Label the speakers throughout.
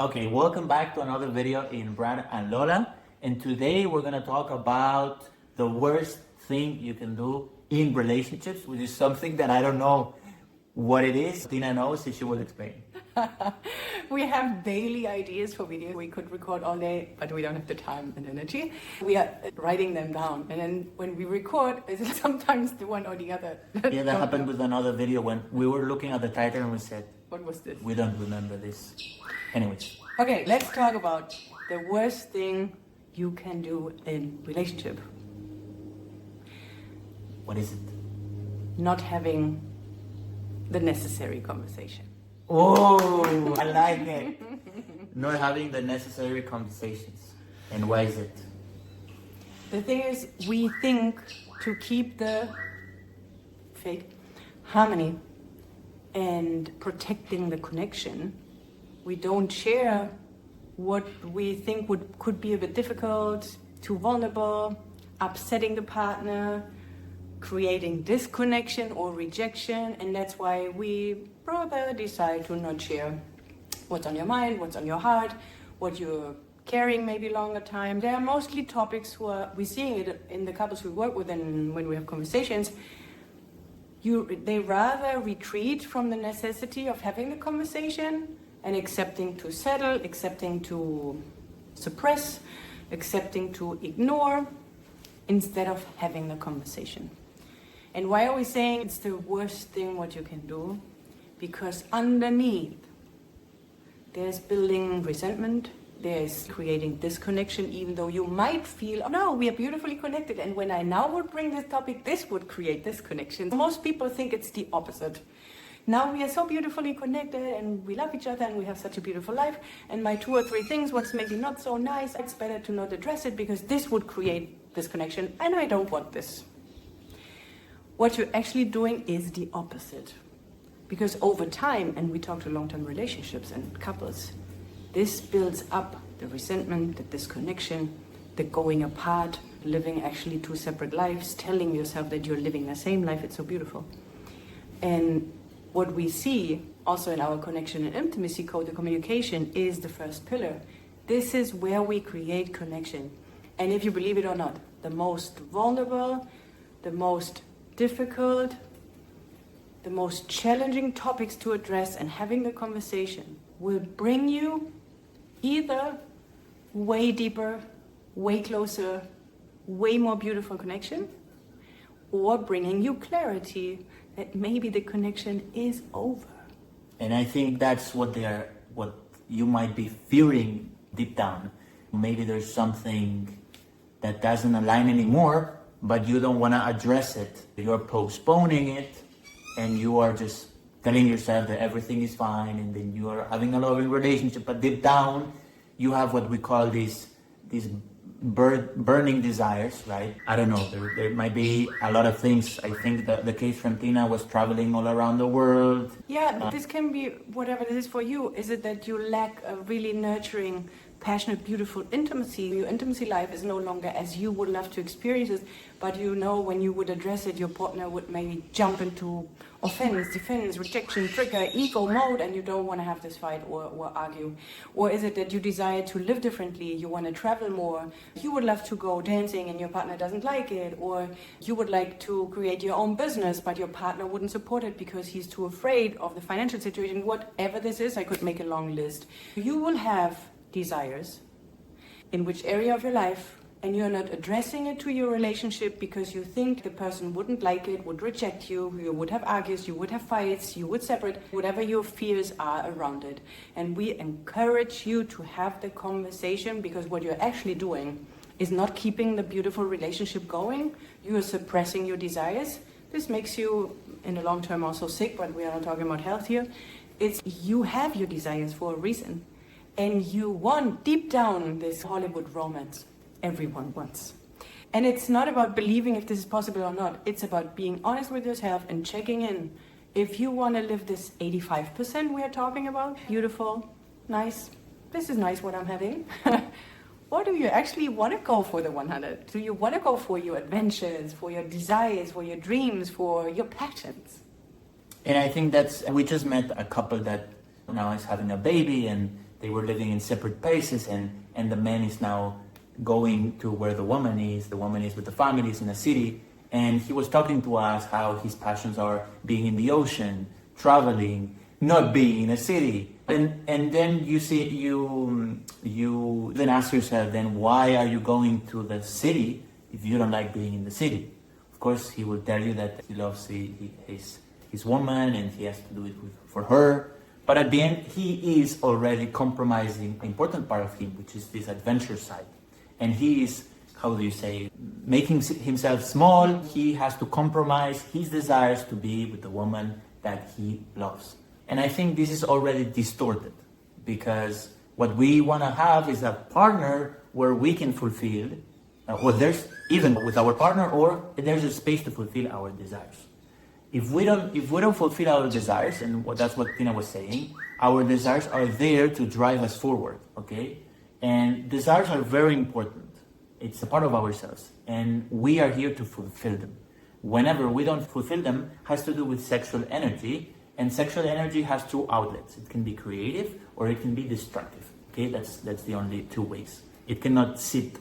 Speaker 1: Okay, welcome back to another video in Brad and Lola. And today we're going to talk about the worst thing you can do in relationships, which is something that I don't know what it is. Tina knows, so she will explain.
Speaker 2: We have daily ideas for videos we could record all day, but we don't have the time and energy. We are writing them down, and then when we record, it's sometimes the one or the other.
Speaker 1: Yeah, that happened with another video when we were looking at the title and we said,
Speaker 2: what was this?
Speaker 1: we don't remember this. Anyways.
Speaker 2: Okay, let's talk about the worst thing you can do in relationship.
Speaker 1: What is it?
Speaker 2: Not having the necessary conversation.
Speaker 1: Oh, I like it. Not having the necessary conversations. And why is it?
Speaker 2: The thing is, we think to keep the fake harmony and protecting the connection, we don't share what we think could be a bit difficult, too vulnerable, upsetting the partner, creating disconnection or rejection, and that's why we rather decide to not share what's on your mind, what's on your heart, what you're carrying maybe longer time. There are mostly topics where we're seeing it in the couples we work with and when we have conversations. They rather retreat from the necessity of having the conversation and accepting to settle, accepting to suppress, accepting to ignore, instead of having the conversation. And why are we saying it's the worst thing what you can do? Because underneath, there's building resentment, there's creating disconnection, even though you might feel, oh no, we are beautifully connected, and when I now would bring this topic, this would create disconnection. Most people think it's the opposite. Now we are so beautifully connected and we love each other and we have such a beautiful life, and my 2 or 3 things, what's maybe not so nice, it's better to not address it because this would create disconnection and I don't want this. What you're actually doing is the opposite. Because over time, and we talk to long-term relationships and couples, this builds up the resentment, the disconnection, the going apart, living actually 2 separate lives, telling yourself that you're living the same life. It's so beautiful. And what we see also in our connection and intimacy code, the communication, is the first pillar. This is where we create connection. And if you believe it or not, the most vulnerable, the most difficult, the most challenging topics to address and having the conversation will bring you either way deeper, way closer, way more beautiful connection, or bringing you clarity that maybe the connection is over.
Speaker 1: And I think that's what you might be fearing deep down. Maybe there's something that doesn't align anymore, but you don't want to address it. You're postponing it, and you are just telling yourself that everything is fine, and then you are having a loving relationship, but deep down, you have what we call these burning desires, right? I don't know, there might be a lot of things. I think that the case from Tina was traveling all around the world.
Speaker 2: Yeah, this can be whatever this is for you. Is it that you lack a really nurturing, passionate, beautiful intimacy? Your intimacy life is no longer as you would love to experience it, but you know when you would address it, your partner would maybe jump into offense, defense, rejection, trigger, ego mode, and you don't want to have this fight or argue. Or is it that you desire to live differently, you want to travel more, you would love to go dancing and your partner doesn't like it, or you would like to create your own business but your partner wouldn't support it because he's too afraid of the financial situation. Whatever this is, I could make a long list. You will have desires in which area of your life, and you're not addressing it to your relationship because you think the person wouldn't like it, would reject you, you would have arguments, you would have fights, you would separate, whatever your fears are around it. And we encourage you to have the conversation, because what you're actually doing is not keeping the beautiful relationship going. You are suppressing your desires. This makes you in the long term also sick, but we are not talking about health here. It's you have your desires for a reason, and you want deep down this Hollywood romance everyone wants. And it's not about believing if this is possible or not. It's about being honest with yourself and checking in. If you want to live this 85% we are talking about, beautiful, nice, this is nice what I'm having, or do you actually want to go for the 100? Do you want to go for your adventures, for your desires, for your dreams, for your passions?
Speaker 1: And I think we just met a couple that now is having a baby, and they were living in separate places, and the man is now going to where the woman is with the families in the city. And he was talking to us how his passions are being in the ocean, traveling, not being in a city. And then you then ask yourself, then why are you going to the city if you don't like being in the city? Of course, he will tell you that he loves his woman and he has to do it for her. But at the end, he is already compromising an important part of him, which is this adventure side. And he is, how do you say, making himself small. He has to compromise his desires to be with the woman that he loves. And I think this is already distorted, because what we want to have is a partner where we can fulfill, or there's even with our partner, or there's a space to fulfill our desires. If we don't fulfill our desires, and that's what Tina was saying, our desires are there to drive us forward, okay? And desires are very important. It's a part of ourselves, and we are here to fulfill them. Whenever we don't fulfill them, has to do with sexual energy, and sexual energy has two outlets. It can be creative or it can be destructive, okay? That's the only two ways. It cannot sit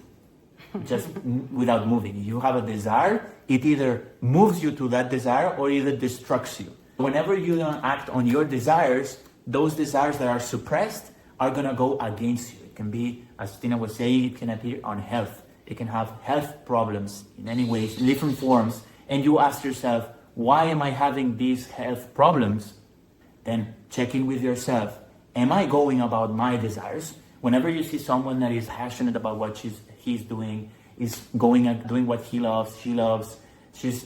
Speaker 1: just without moving. You have a desire, it either moves you to that desire or either destructs you. Whenever you don't act on your desires, those desires that are suppressed are going to go against you. It can be, as Tina was saying, it can appear on health. It can have health problems in any ways, in different forms. And you ask yourself, why am I having these health problems? Then check in with yourself. Am I going about my desires? Whenever you see someone that is passionate about what he's doing, is going and doing what he loves, she loves,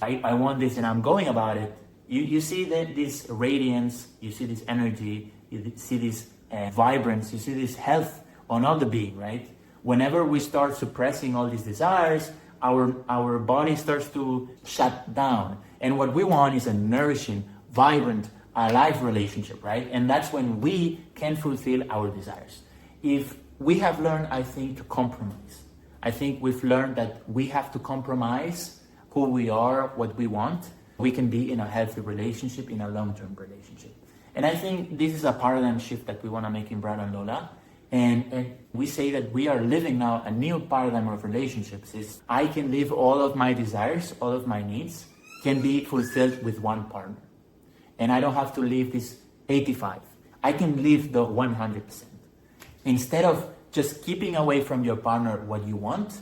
Speaker 1: I want this and I'm going about it. You see that this radiance, you see this energy, you see this vibrance, you see this health on all the being, right? Whenever we start suppressing all these desires, our body starts to shut down. And what we want is a nourishing, vibrant, alive relationship, right? And that's when we can fulfill our desires. If we have learned, I think, to compromise. I think we've learned that we have to compromise who we are, what we want. We can be in a healthy relationship, in a long-term relationship. And I think this is a paradigm shift that we want to make in Brad and Lola. And we say that we are living now a new paradigm of relationships. Is I can live all of my desires, all of my needs can be fulfilled with one partner. And I don't have to live this 85. I can live the 100%. Instead of just keeping away from your partner what you want,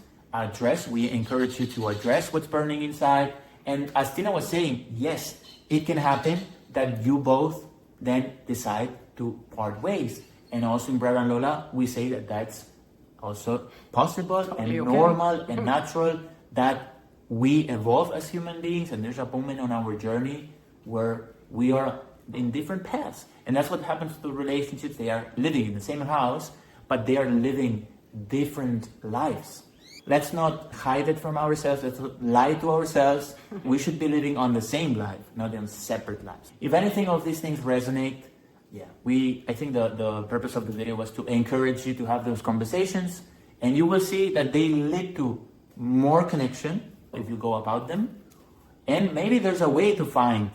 Speaker 1: we encourage you to address what's burning inside. And as Tina was saying, yes, it can happen that you both then decide to part ways. And also in Brad and Lola, we say that that's also possible and normal and natural, that we evolve as human beings, and there's a moment on our journey where we are in different paths. And that's what happens to relationships. They are living in the same house, but they are living different lives. Let's not hide it from ourselves. Let's not lie to ourselves. We should be living on the same life, not in separate lives. If anything of these things resonate, I think the purpose of the video was to encourage you to have those conversations, and you will see that they lead to more connection if you go about them. And maybe there's a way to find,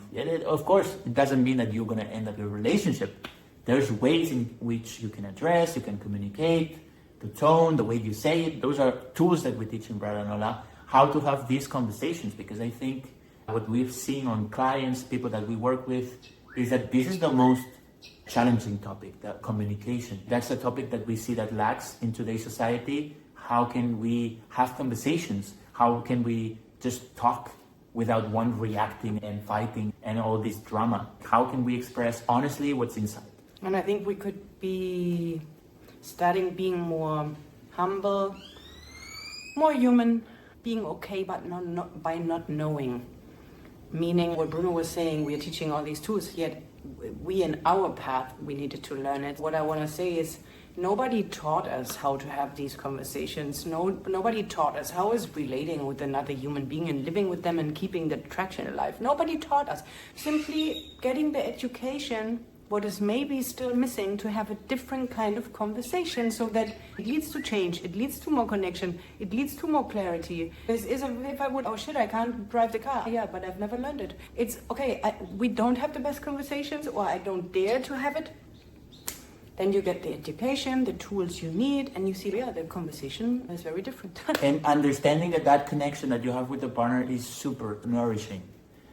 Speaker 1: of course, it doesn't mean that you're going to end up your relationship. There's ways in which you can address, you can communicate, the tone, the way you say it. Those are tools that we teach in Brad and Lola, how to have these conversations, because I think what we've seen on clients, people that we work with, is that this is the most challenging topic, the communication. That's a topic that we see that lacks in today's society. How can we have conversations? How can we just talk without one reacting and fighting and all this drama? How can we express honestly what's inside?
Speaker 2: And I think we could be starting being more humble, more human, being okay but not by not knowing. Meaning what Bruno was saying, we are teaching all these tools, yet we in our path, we needed to learn it. What I want to say is, nobody taught us how to have these conversations. Nobody taught us how is relating with another human being and living with them and keeping the attraction alive. Nobody taught us. Simply getting the education, what is maybe still missing, to have a different kind of conversation, so that it leads to change, it leads to more connection, it leads to more clarity. If I would, I can't drive the car. Yeah, but I've never learned it. It's okay, we don't have the best conversations, or I don't dare to have it. Then you get the education, the tools you need, and you see, yeah, the conversation is very different.
Speaker 1: And understanding that that connection that you have with the partner is super nourishing.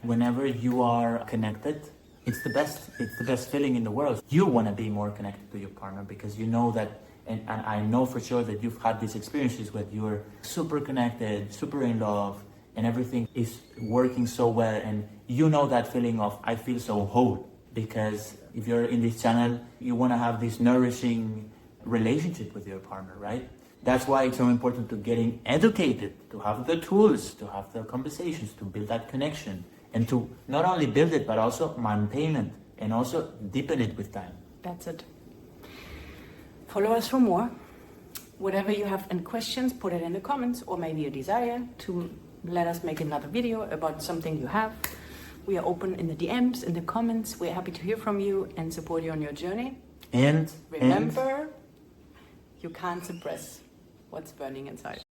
Speaker 1: Whenever you are connected, it's the best feeling in the world. You want to be more connected to your partner because you know that, and I know for sure that you've had these experiences where you're super connected, super in love, and everything is working so well, and you know that feeling of, I feel so whole. Because if you're in this channel, you want to have this nourishing relationship with your partner, right? That's why it's so important to getting educated, to have the tools, to have the conversations, to build that connection, and to not only build it, but also maintain it, and also deepen it with time.
Speaker 2: That's it. Follow us for more. Whatever you have any questions, put it in the comments, or maybe a desire to let us make another video about something you have. We are open in the DMs, in the comments. We're happy to hear from you and support you on your journey.
Speaker 1: And
Speaker 2: remember, you can't suppress what's burning inside.